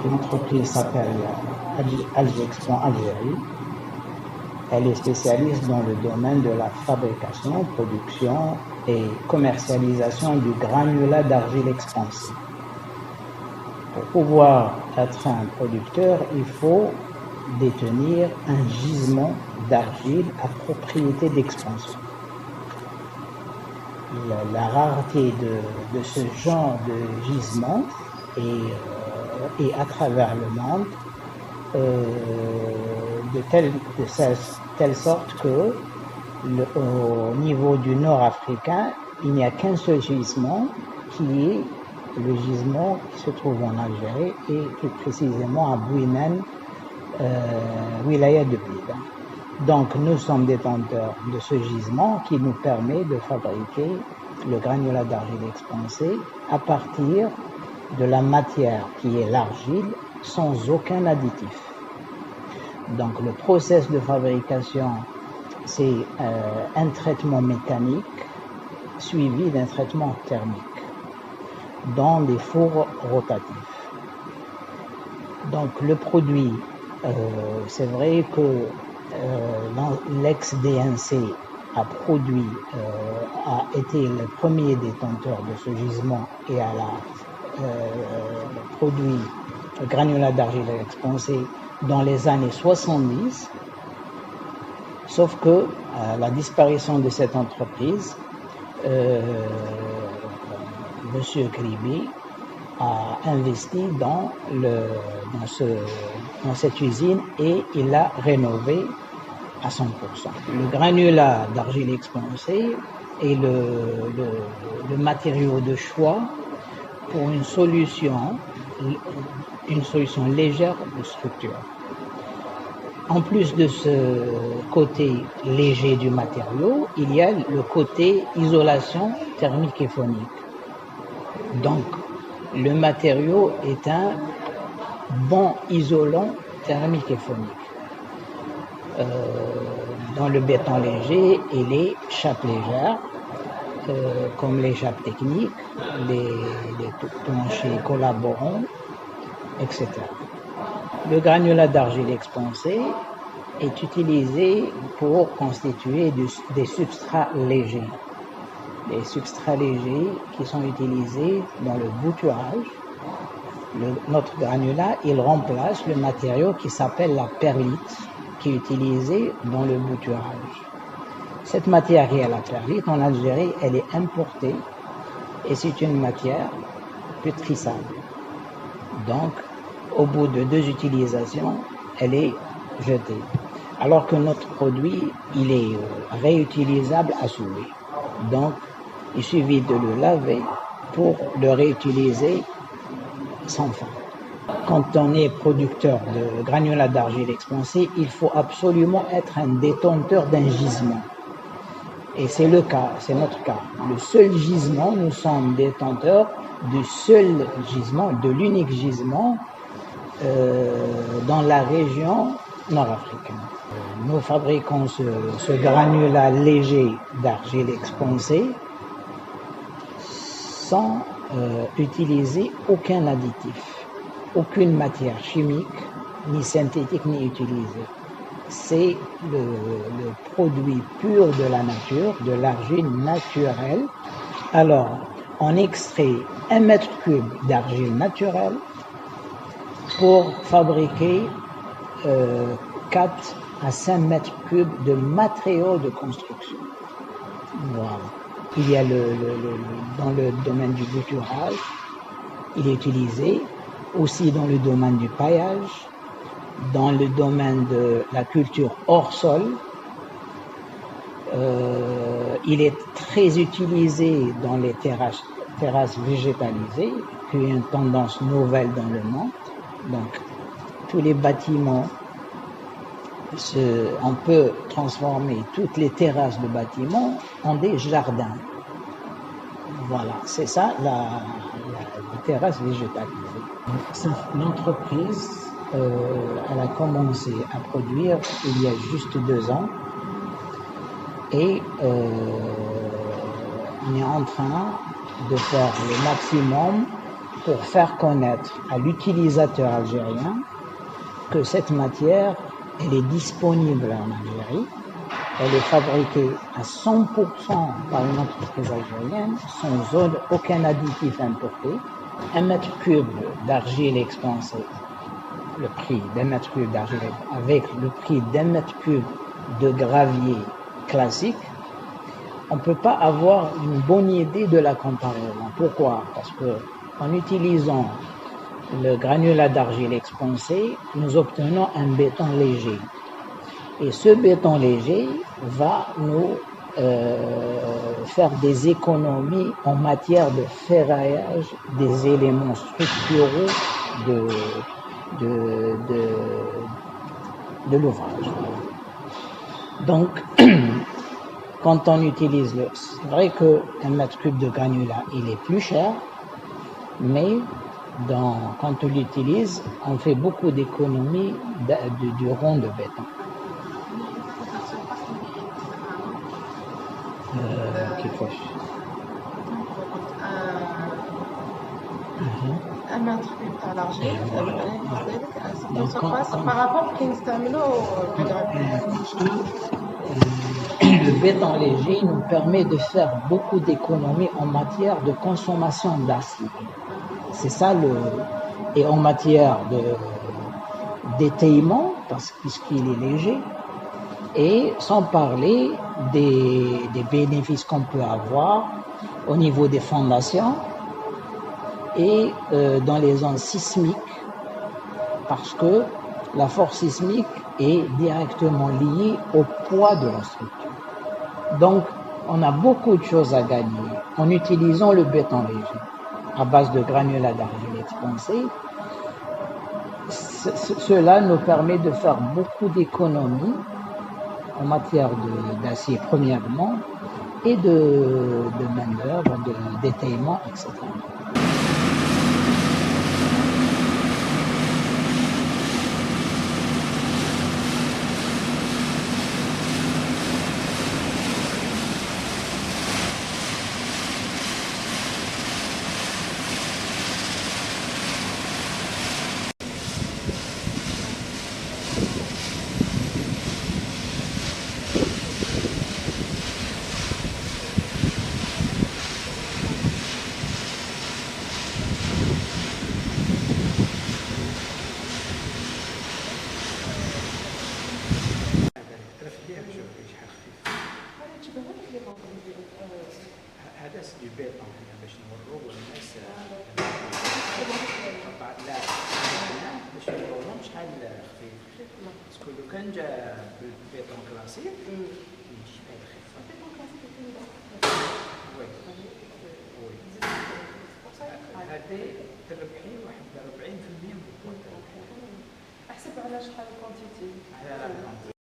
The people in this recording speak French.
L'entreprise s'appelle Algexpon Algérie. Elle est spécialiste dans le domaine de la fabrication, production et commercialisation du granulat d'argile expansé. Pour pouvoir être un producteur, il faut détenir un gisement d'argile à propriété d'expansion. La rareté de ce genre de gisement est à travers le monde de telle sorte que au niveau du nord africain, il n'y a qu'un seul gisement qui est le gisement qui se trouve en Algérie et plus précisément à Bouinen, wilaya de Blida. Donc nous sommes détenteurs de ce gisement qui nous permet de fabriquer le granulat d'argile expansé à partir de la matière qui est l'argile sans aucun additif. Donc le process de fabrication, c'est un traitement mécanique suivi d'un traitement thermique dans des fours rotatifs. Donc le produit, c'est vrai que l'ex-DNC a été le premier détenteur de ce gisement et a produit le granulat d'argile expansé dans les années 70, sauf que la disparition de cette entreprise, Monsieur Kribi a investi dans cette usine et il l'a rénové à 100%. Le granulat d'argile expansé est le matériau de choix pour une solution légère de structure. En plus de ce côté léger du matériau, il y a le côté isolation thermique et phonique. Donc, le matériau est un bon isolant thermique et phonique. Dans le béton léger et les chapes légères, comme les chapes techniques, les planchers collaborants, etc. Le granulat d'argile expansé est utilisé pour constituer des substrats légers. Les substrats légers qui sont utilisés dans le bouturage. Notre granulat, il remplace le matériau qui s'appelle la perlite, qui est utilisé dans le bouturage. Cette matière qui est la perlite, en Algérie, elle est importée et c'est une matière pétrissable. Donc, au bout de 2 utilisations, elle est jetée. Alors que notre produit, il est réutilisable à souhait. Donc, il suffit de le laver pour le réutiliser sans fin. Quand on est producteur de granulat d'argile expansé, il faut absolument être un détenteur d'un gisement. Et c'est le cas, c'est notre cas. Le seul gisement, nous sommes détenteurs du seul gisement, de l'unique gisement dans la région nord-africaine. Nous fabriquons ce granulat léger d'argile expansé sans utiliser aucun additif, aucune matière chimique, ni synthétique, ni utilisée. C'est le produit pur de la nature, de l'argile naturelle. Alors, on extrait 1 mètre cube d'argile naturelle pour fabriquer 4 à 5 mètres cubes de matériaux de construction. Voilà. Il y a dans le domaine du bouturage, il est utilisé aussi dans le domaine du paillage, dans le domaine de la culture hors sol. Il est très utilisé dans les terrasses végétalisées, qui est une tendance nouvelle dans le monde. Donc, tous les bâtiments, on peut transformer toutes les terrasses de bâtiments en des jardins. Voilà, c'est ça la terrasse végétalisée. L'entreprise, elle a commencé à produire il y a juste 2 ans et on est en train de faire le maximum pour faire connaître à l'utilisateur algérien que cette matière, elle est disponible en Algérie, elle est fabriquée à 100% par une entreprise algérienne, sans aucun additif importé. 1 m³ d'argile expansée, le prix d'1 m³ d'argile avec le prix d'1 m³ de gravier classique, on ne peut pas avoir une bonne idée de la comparaison. Pourquoi? Parce que en utilisant le granulat d'argile expansé, nous obtenons un béton léger. Et ce béton léger va nous faire des économies en matière de ferraillage des éléments structuraux de l'ouvrage. Donc, quand on utilise c'est vrai que 1 m³ de granulat, il est plus cher, mais quand on l'utilise, on fait beaucoup d'économies du rond de béton. كيفاش؟ 1 m³ تاع l'argile par rapport كي نستعملوا le béton léger nous permet de faire beaucoup d'économies en matière de consommation d'acide. C'est ça et en matière d'étayement, puisqu'il est léger, et sans parler des bénéfices qu'on peut avoir au niveau des fondations et dans les zones sismiques, parce que la force sismique est directement liée au poids de la structure. Donc, on a beaucoup de choses à gagner en utilisant le béton léger à base de granulat d'argile expansé. Cela nous permet de faire beaucoup d'économies en matière d'acier premièrement et de main-d'œuvre, d'étayement, etc. هذا سدي بيطون هنا باش نورو للناس لا باش نورو لهم شحال خفيف باسكو لو كان جا بالبيطون كلاسيك يجي شحال خفيف وي هذه تربحي واحد 40% من القوة. احسب على شحال كونتيتي.